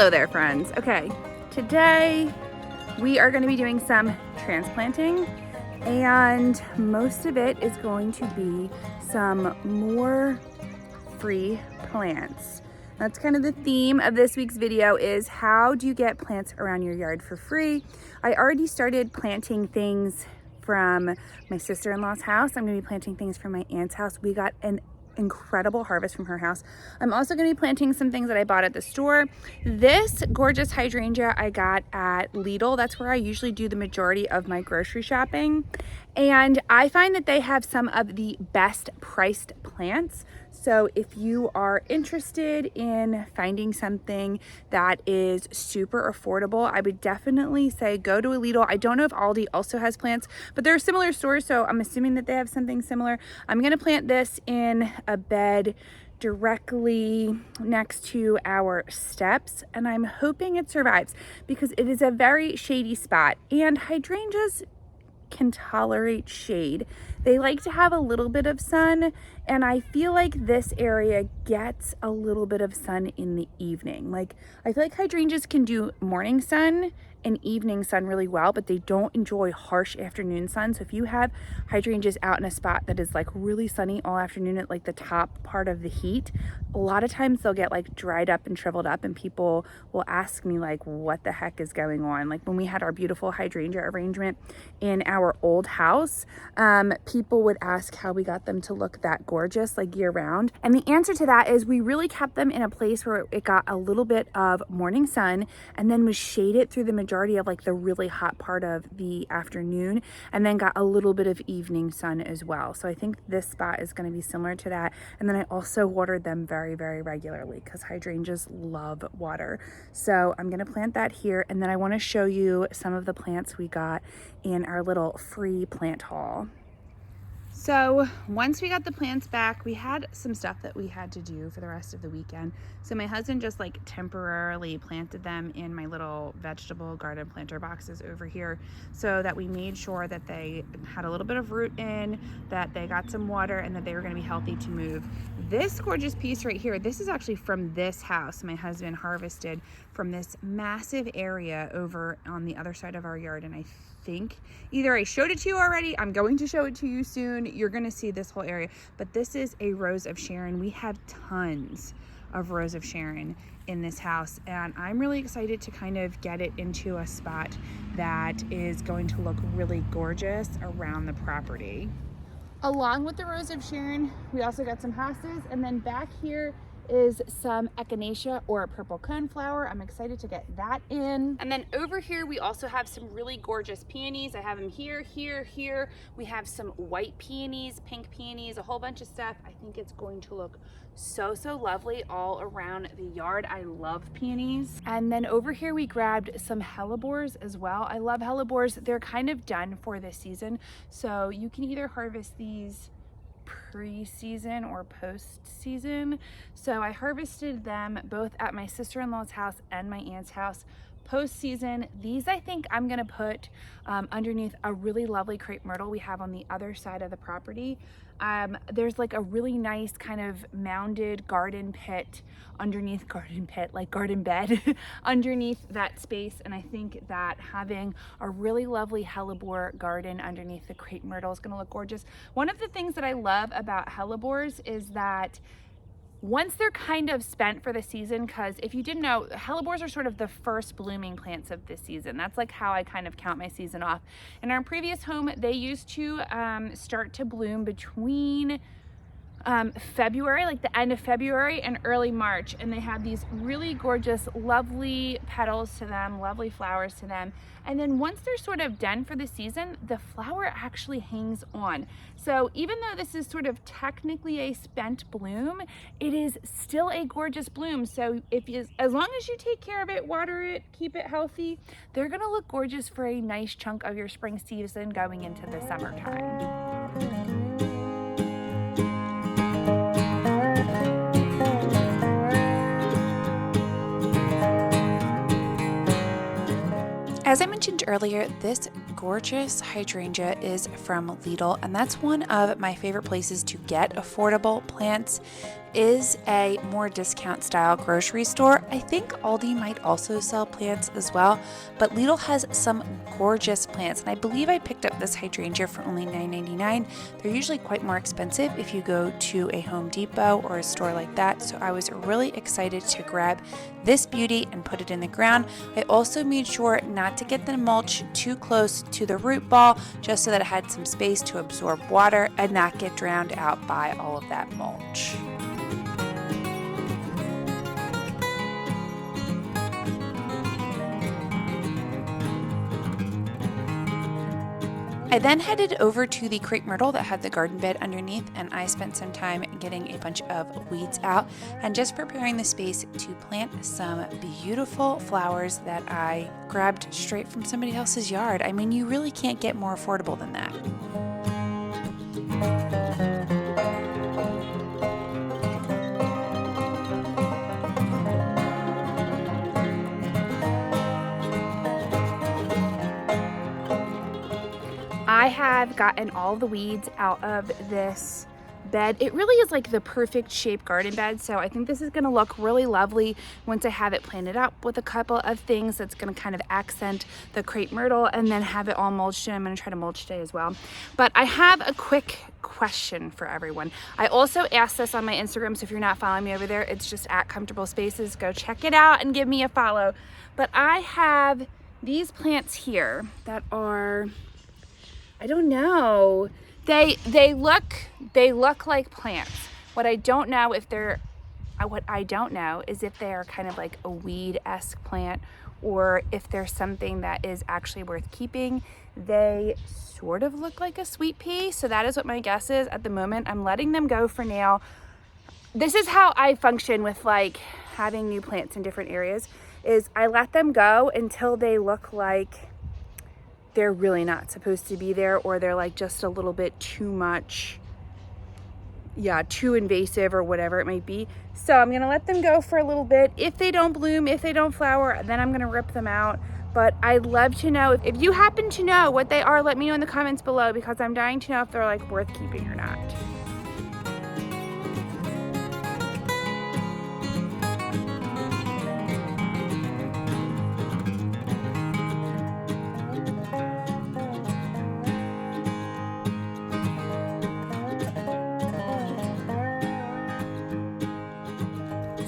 Hello there, friends. Okay, today we are going to be doing some transplanting, and most of it is going to be some more free plants. That's kind of the theme of this week's video, is how do you get plants around your yard for free? I already started planting things from my sister-in-law's house. I'm going to be planting things from my aunt's house. We got an incredible harvest from her house. I'm also going to be planting some things that I bought at the store. This gorgeous hydrangea I got at Lidl. That's where I usually do the majority of my grocery shopping. And I find that they have some of the best priced plants. So if you are interested in finding something that is super affordable, I would definitely say go to a Lidl. I don't know if Aldi also has plants, but they're similar stores, so I'm assuming that they have something similar. I'm gonna plant this in a bed directly next to our steps, and I'm hoping it survives because it is a very shady spot, and hydrangeas can tolerate shade. They like to have a little bit of sun, and I feel like this area gets a little bit of sun in the evening. Like, I feel like hydrangeas can do morning sun and evening sun really well, but they don't enjoy harsh afternoon sun. So if you have hydrangeas out in a spot that is like really sunny all afternoon at like the top part of the heat, a lot of times they'll get like dried up and shriveled up, and people will ask me like, what the heck is going on? Like when we had our beautiful hydrangea arrangement in our old house, people would ask how we got them to look that gorgeous like year round. And the answer to that is we really kept them in a place where it got a little bit of morning sun and then was shaded through the majority of like the really hot part of the afternoon, and then got a little bit of evening sun as well. So I think this spot is going to be similar to that. And then I also watered them very, very regularly because hydrangeas love water. So I'm going to plant that here, and then I want to show you some of the plants we got in our little free plant haul. So once we got the plants back, we had some stuff that we had to do for the rest of the weekend. So my husband just like temporarily planted them in my little vegetable garden planter boxes over here, so that we made sure that they had a little bit of root in, that they got some water, and that they were going to be healthy to move. This gorgeous piece right here, this is actually from this house my husband harvested from this massive area over on the other side of our yard. And I think either I showed it to you already, I'm going to show it to you soon, you're going to see this whole area. But this is a Rose of Sharon. We have tons of Rose of Sharon in this house, and I'm really excited to kind of get it into a spot that is going to look really gorgeous around the property. Along with the Rose of Sharon, we also got some hostas, and then back here is some echinacea or purple coneflower. I'm excited to get that in. And then over here we also have some really gorgeous peonies. I have them here, here, here. We have some white peonies, pink peonies, a whole bunch of stuff. I think it's going to look so lovely all around the yard. I love peonies. And then over here we grabbed some hellebores as well. I love hellebores. They're kind of done for this season, so you can either harvest these pre-season or post-season. So I harvested them both at my sister-in-law's house and my aunt's house post-season. These I think I'm gonna put underneath a really lovely crepe myrtle we have on the other side of the property. There's like a really nice kind of mounded garden pit underneath, like garden bed underneath that space, and I think that having a really lovely hellebore garden underneath the crepe myrtle is going to look gorgeous. One of the things that I love about hellebores is that once they're kind of spent for the season, because if you didn't know, hellebores are sort of the first blooming plants of this season. That's like how I kind of count my season off. In our previous home, they used to start to bloom between February, like the end of February and early March, and they have these really gorgeous, lovely petals to them, lovely flowers to them. And then once they're sort of done for the season, the flower actually hangs on. So even though this is sort of technically a spent bloom, it is still a gorgeous bloom. So as long as you take care of it, water it, keep it healthy, they're gonna look gorgeous for a nice chunk of your spring season going into the summertime. As I mentioned earlier, this gorgeous hydrangea is from Lidl, and that's one of my favorite places to get affordable plants. Is a more discount style grocery store. I think Aldi might also sell plants as well, but Lidl has some gorgeous plants, and I believe I picked up this hydrangea for only $9.99. They're usually quite more expensive if you go to a Home Depot or a store like that, so I was really excited to grab this beauty and put it in the ground. I also made sure not to get the mulch too close to the root ball, just so that it had some space to absorb water and not get drowned out by all of that mulch. I then headed over to the crepe myrtle that had the garden bed underneath, and I spent some time getting a bunch of weeds out and just preparing the space to plant some beautiful flowers that I grabbed straight from somebody else's yard. I mean, you really can't get more affordable than that. I have gotten all the weeds out of this bed. It really is like the perfect shaped garden bed, so I think this is going to look really lovely once I have it planted up with a couple of things that's going to kind of accent the crepe myrtle, and then have it all mulched in. I'm going to try to mulch today as well. But I have a quick question for everyone. I also asked this on my Instagram, so if you're not following me over there, it's just at Comfortable Spaces. Go check it out and give me a follow. But I have these plants here that are, I don't know. They look like plants. What I don't know is if they're kind of like a weed-esque plant, or if there's something that is actually worth keeping. They sort of look like a sweet pea, so that is what my guess is at the moment. I'm letting them go for now. This is how I function with like having new plants in different areas, is I let them go until they look like they're really not supposed to be there, or they're like just a little bit too much, too invasive or whatever it might be. So I'm gonna let them go for a little bit. If they don't bloom, if they don't flower, then I'm gonna rip them out. But I'd love to know, if you happen to know what they are, let me know in the comments below, because I'm dying to know if they're like worth keeping or not.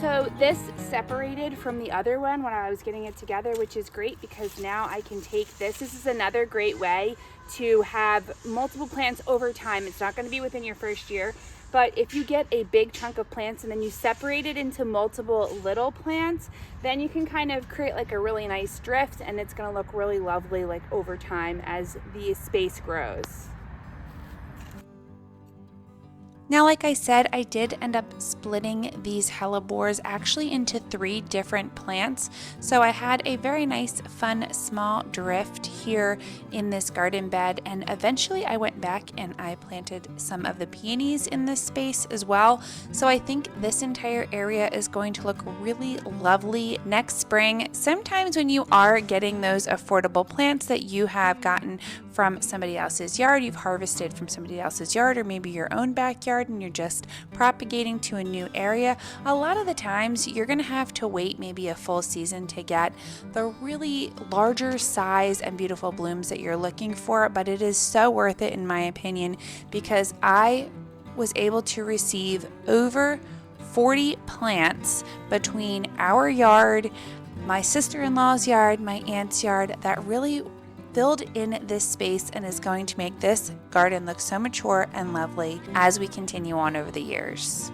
So this separated from the other one when I was getting it together, which is great because now I can take this. This is another great way to have multiple plants over time. It's not going to be within your first year, but if you get a big chunk of plants and then you separate it into multiple little plants, then you can kind of create like a really nice drift, and it's going to look really lovely like over time as the space grows. Now, like I said, I did end up splitting these hellebores actually into 3 different plants. So I had a very nice, fun, small drift here in this garden bed, and eventually I went back and I planted some of the peonies in this space as well. So I think this entire area is going to look really lovely next spring. Sometimes when you are getting those affordable plants that you have gotten from somebody else's yard, you've harvested from somebody else's yard, or maybe your own backyard, and you're just propagating to a new area, a lot of the times you're going to have to wait maybe a full season to get the really larger size and beautiful blooms that you're looking for. But it is so worth it in my opinion, because I was able to receive over 40 plants between our yard, my sister-in-law's yard, my aunt's yard, that really filled in this space and is going to make this garden look so mature and lovely as we continue on over the years.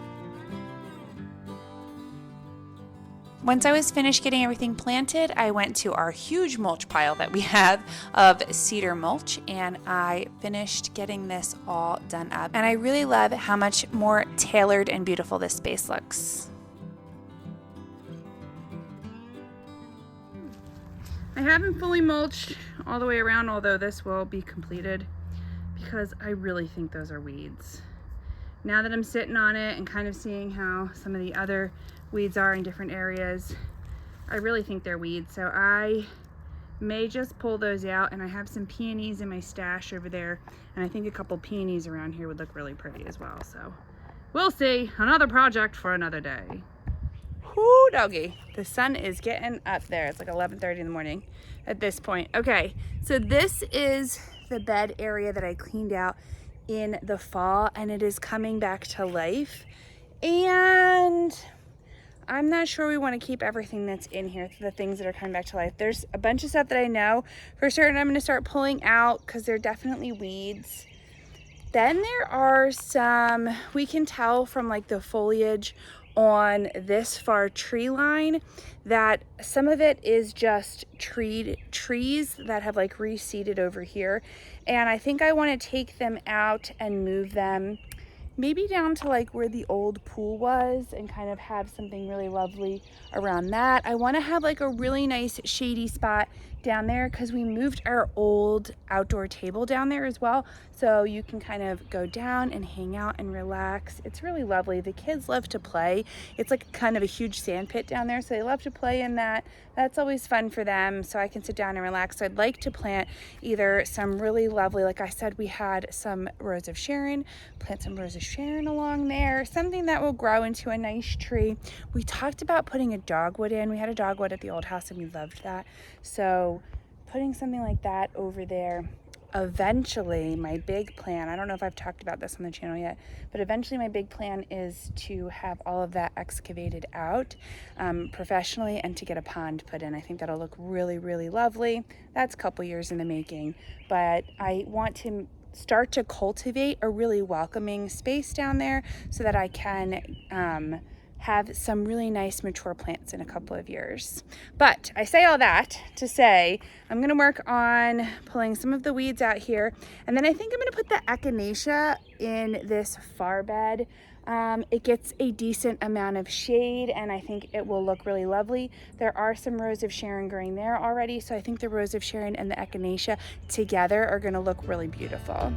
Once I was finished getting everything planted, I went to our huge mulch pile that we have of cedar mulch, and I finished getting this all done up. And I really love how much more tailored and beautiful this space looks. I haven't fully mulched all the way around, although this will be completed, because I really think those are weeds. Now that I'm sitting on it and kind of seeing how some of the other weeds are in different areas, I really think they're weeds. So I May just pull those out, and I have some peonies in my stash over there, and I think a couple peonies around here would look really pretty as well. So we'll see. Another project for another day. Whoo, doggy. The sun is getting up there. It's like 11:30 in the morning at this point. Okay, so this is the bed area that I cleaned out in the fall, and it is coming back to life. And I'm not sure we want to keep everything that's in here, the things that are coming back to life. There's a bunch of stuff that I know for certain I'm going to start pulling out because they're definitely weeds. Then there are some, we can tell from like the foliage on this far tree line that some of it is just trees that have like reseeded over here. And I think I want to take them out and move them maybe down to like where the old pool was and kind of have something really lovely around that. I want to have like a really nice shady spot down there because we moved our old outdoor table down there as well. So you can kind of go down and hang out and relax. It's really lovely. The kids love to play. It's like kind of a huge sand pit down there, so they love to play in that. That's always fun for them, so I can sit down and relax. So I'd like to plant either some really lovely, like I said, we had some Rose of Sharon, plant some Rose of Sharon along there, something that will grow into a nice tree. We talked about putting a dogwood in. We had a dogwood at the old house and we loved that. So putting something like that over there. Eventually, my big plan, I don't know if I've talked about this on the channel yet, but eventually my big plan is to have all of that excavated out professionally and to get a pond put in. I think that'll look really, really lovely. That's a couple years in the making, but I want to start to cultivate a really welcoming space down there so that I can have some really nice mature plants in a couple of years. But I say all that to say I'm going to work on pulling some of the weeds out here, and then I think I'm going to put the echinacea in this far bed. It gets a decent amount of shade and I think it will look really lovely. There are some Rose of Sharon growing there already, so I think the Rose of Sharon and the echinacea together are going to look really beautiful.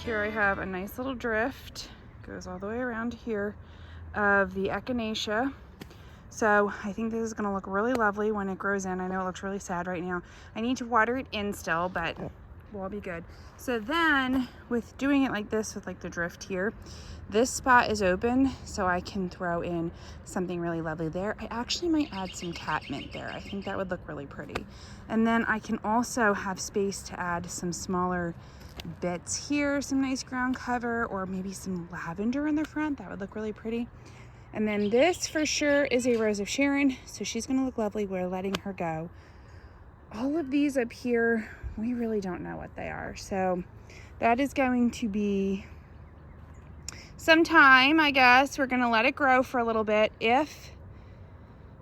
Here I have a nice little drift, goes all the way around here, of the echinacea. So I think this is going to look really lovely when it grows in. I know it looks really sad right now. I need to water it in still, but we'll all be good. So then with doing it like this with like the drift here, this spot is open so I can throw in something really lovely there. I actually might add some catmint there. I think that would look really pretty. And then I can also have space to add some smaller bits here, some nice ground cover, or maybe some lavender in the front. That would look really pretty. And then this for sure is a Rose of Sharon, so she's going to look lovely. We're letting her go. All of these up here, we really don't know what they are, so that is going to be some time, I guess. We're going to let it grow for a little bit. If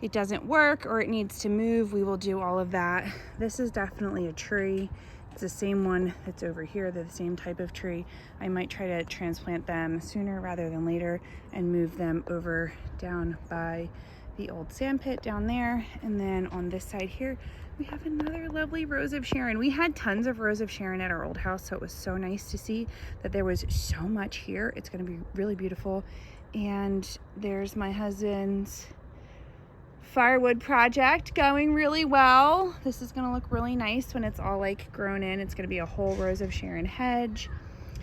it doesn't work or it needs to move, we will do all of that. This is definitely a tree. It's the same one that's over here. They're the same type of tree. I might try to transplant them sooner rather than later and move them over down by the old sand pit down there. And then on this side here, we have another lovely Rose of Sharon. We had tons of Rose of Sharon at our old house, so it was so nice to see that there was so much here. It's going to be really beautiful. And there's my husband's firewood project going really well. This is going to look really nice when it's all like grown in. It's going to be a whole Rose of Sharon hedge.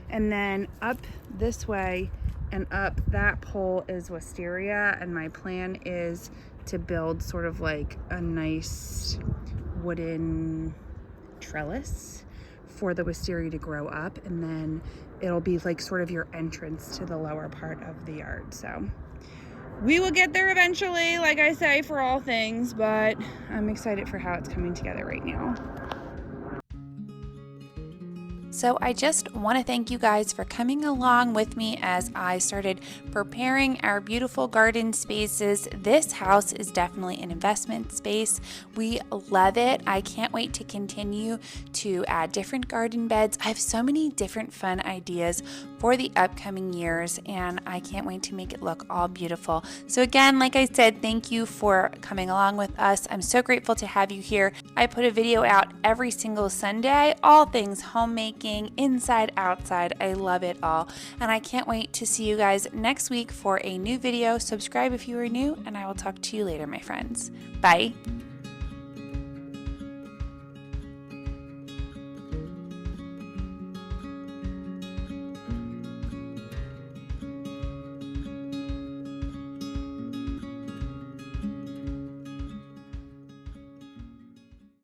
And then up this way and up that pole is wisteria, and my plan is to build sort of like a nice wooden trellis for the wisteria to grow up, and then it'll be like sort of your entrance to the lower part of the yard. So we will get there eventually, like I say, for all things, but I'm excited for how it's coming together right now. So I just want to thank you guys for coming along with me as I started preparing our beautiful garden spaces. This house is definitely an investment space. We love it. I can't wait to continue to add different garden beds. I have so many different fun ideas for the upcoming years, and I can't wait to make it look all beautiful. So again, like I said, thank you for coming along with us. I'm so grateful to have you here. I put a video out every single Sunday, all things homemaking, inside, outside. I love it all. And I can't wait to see you guys next week for a new video. Subscribe if you are new, and I will talk to you later, my friends. Bye.